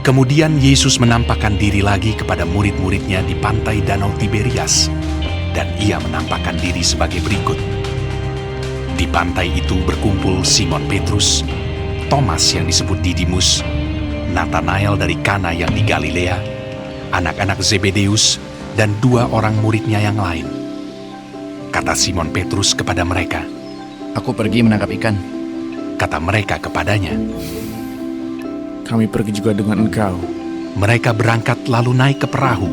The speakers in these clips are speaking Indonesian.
Kemudian Yesus menampakkan diri lagi kepada murid-muridnya di pantai Danau Tiberias, dan ia menampakkan diri sebagai berikut. Di pantai itu berkumpul Simon Petrus, Thomas yang disebut Didimus, Natanael dari Kana yang di Galilea, anak-anak Zebedeus, dan 2 orang muridnya yang lain. Kata Simon Petrus kepada mereka, "Aku pergi menangkap ikan." kata mereka kepadanya. Kami pergi juga dengan engkau. Mereka berangkat lalu naik ke perahu,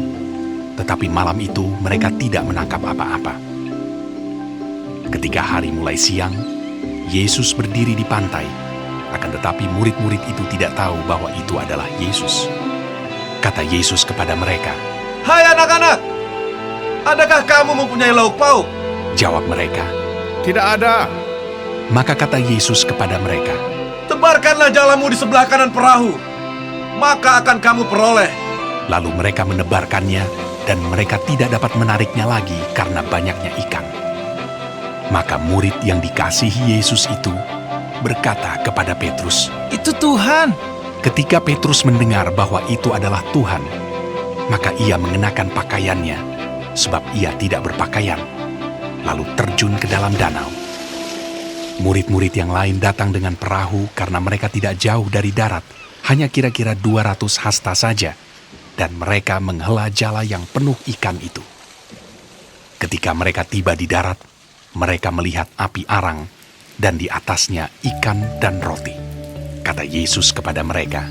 tetapi malam itu mereka tidak menangkap apa-apa. Ketika hari mulai siang, Yesus berdiri di pantai, akan tetapi murid-murid itu tidak tahu bahwa itu adalah Yesus. Kata Yesus kepada mereka, "Hai anak-anak, adakah kamu mempunyai lauk pauk?" Jawab mereka. Tidak ada. Maka kata Yesus kepada mereka, "Tebarkanlah jalamu di sebelah kanan perahu, maka akan kamu peroleh." Lalu mereka menebarkannya, dan mereka tidak dapat menariknya lagi karena banyaknya ikan. Maka murid yang dikasihi Yesus itu berkata kepada Petrus, "Itu Tuhan!" Ketika Petrus mendengar bahwa itu adalah Tuhan, maka ia mengenakan pakaiannya, sebab ia tidak berpakaian, lalu terjun ke dalam danau. Murid-murid yang lain datang dengan perahu karena mereka tidak jauh dari darat, hanya kira-kira 200 hasta saja, dan mereka menghela jala yang penuh ikan itu. Ketika mereka tiba di darat, mereka melihat api arang, dan di atasnya ikan dan roti. Kata Yesus kepada mereka,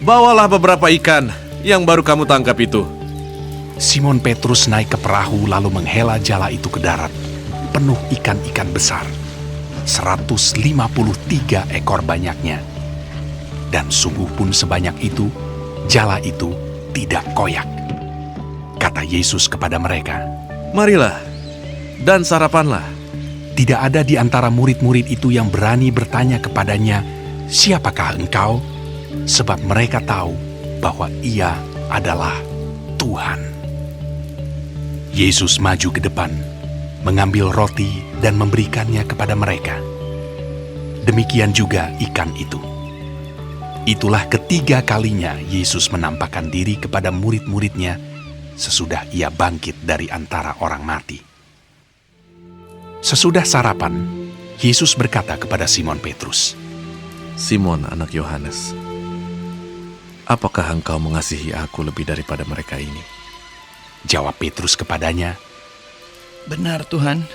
"Bawalah beberapa ikan yang baru kamu tangkap itu." Simon Petrus naik ke perahu lalu menghela jala itu ke darat, penuh ikan-ikan besar, 153 ekor banyaknya. Dan sungguh pun sebanyak itu, jala itu tidak koyak. Kata Yesus kepada mereka, "Marilah, dan sarapanlah." tidak ada di antara murid-murid itu yang berani bertanya kepadanya, "Siapakah engkau?" Sebab mereka tahu bahwa ia adalah Tuhan. Yesus maju ke depan, mengambil roti dan memberikannya kepada mereka. Demikian juga ikan itu. Itulah ketiga kalinya Yesus menampakkan diri kepada murid-muridnya sesudah ia bangkit dari antara orang mati. Sesudah sarapan, Yesus berkata kepada Simon Petrus, "Simon anak Yohanes, apakah engkau mengasihi aku lebih daripada mereka ini?" Jawab Petrus kepadanya, "Benar Tuhan,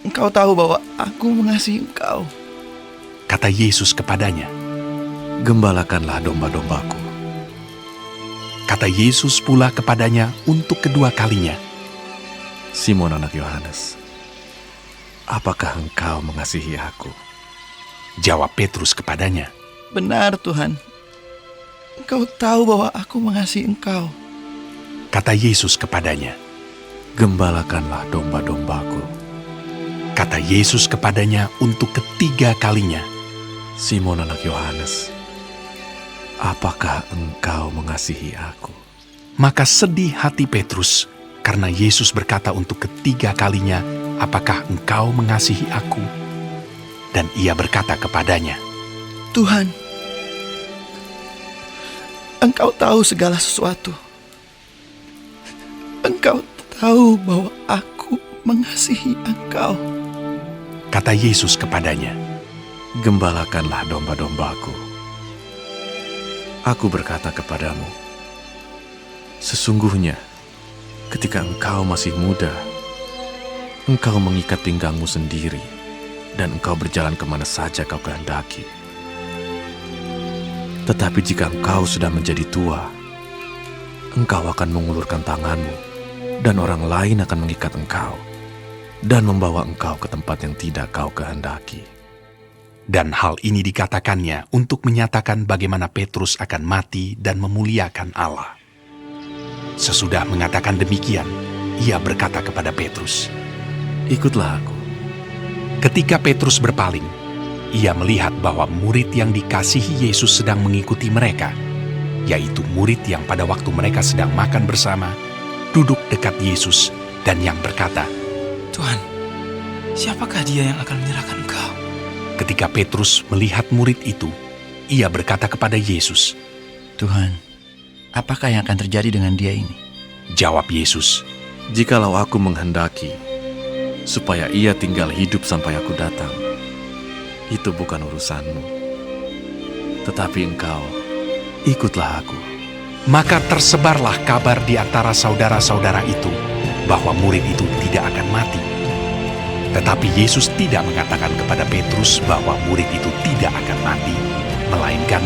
Engkau tahu bahwa aku mengasihi Engkau." kata Yesus kepadanya. "Gembalakanlah domba-dombaku." Kata Yesus pula kepadanya untuk kedua kalinya, "Simon anak Yohanes, apakah engkau mengasihi aku?" Jawab Petrus kepadanya, "Benar Tuhan, Engkau tahu bahwa aku mengasihi Engkau." kata Yesus kepadanya. "Gembalakanlah domba-dombaku." Kata Yesus kepadanya untuk ketiga kalinya, Simon anak Yohanes, apakah engkau mengasihi aku? Maka sedih hati Petrus karena Yesus berkata untuk ketiga kalinya, "Apakah engkau mengasihi aku?" Dan ia berkata kepadanya, "Tuhan, Engkau tahu segala sesuatu. Engkau tahu bahwa aku mengasihi Engkau." Kata Yesus kepadanya, Gembalakanlah domba-dombaku. Aku berkata kepadamu, sesungguhnya ketika engkau masih muda, engkau mengikat pinggangmu sendiri, dan engkau berjalan kemana saja kau kehendaki. Tetapi jika engkau sudah menjadi tua, engkau akan mengulurkan tanganmu, dan orang lain akan mengikat engkau, dan membawa engkau ke tempat yang tidak kau kehendaki. Dan hal ini dikatakannya untuk menyatakan bagaimana Petrus akan mati dan memuliakan Allah. Sesudah mengatakan demikian, ia berkata kepada Petrus, Ikutlah aku. ketika Petrus berpaling, ia melihat bahwa murid yang dikasihi Yesus sedang mengikuti mereka, yaitu murid yang pada waktu mereka sedang makan bersama, duduk dekat Yesus dan yang berkata, Tuhan, siapakah dia yang akan menyerahkan Engkau? Ketika Petrus melihat murid itu, ia berkata kepada Yesus, Tuhan, apakah yang akan terjadi dengan dia ini? Jawab Yesus, Jikalau aku menghendaki supaya ia tinggal hidup sampai aku datang, itu bukan urusanmu. Tetapi engkau, ikutlah aku. Maka tersebarlah kabar di antara saudara-saudara itu bahwa murid itu tidak akan mati. Tetapi Yesus tidak mengatakan kepada Petrus bahwa murid itu tidak akan mati, melainkan,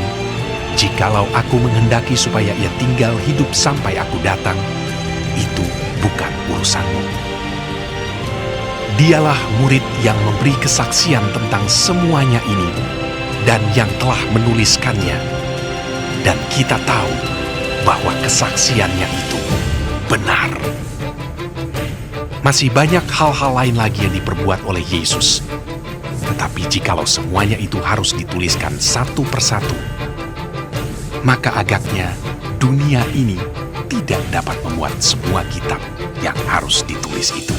jikalau aku menghendaki supaya ia tinggal hidup sampai aku datang, itu bukan urusanmu. Dialah murid yang memberi kesaksian tentang semuanya ini dan yang telah menuliskannya. Dan kita tahu bahwa kesaksiannya itu benar. Masih banyak hal-hal lain lagi yang diperbuat oleh Yesus. Tetapi jikalau semuanya itu harus dituliskan satu persatu, maka agaknya dunia ini tidak dapat memuat semua kitab yang harus ditulis itu.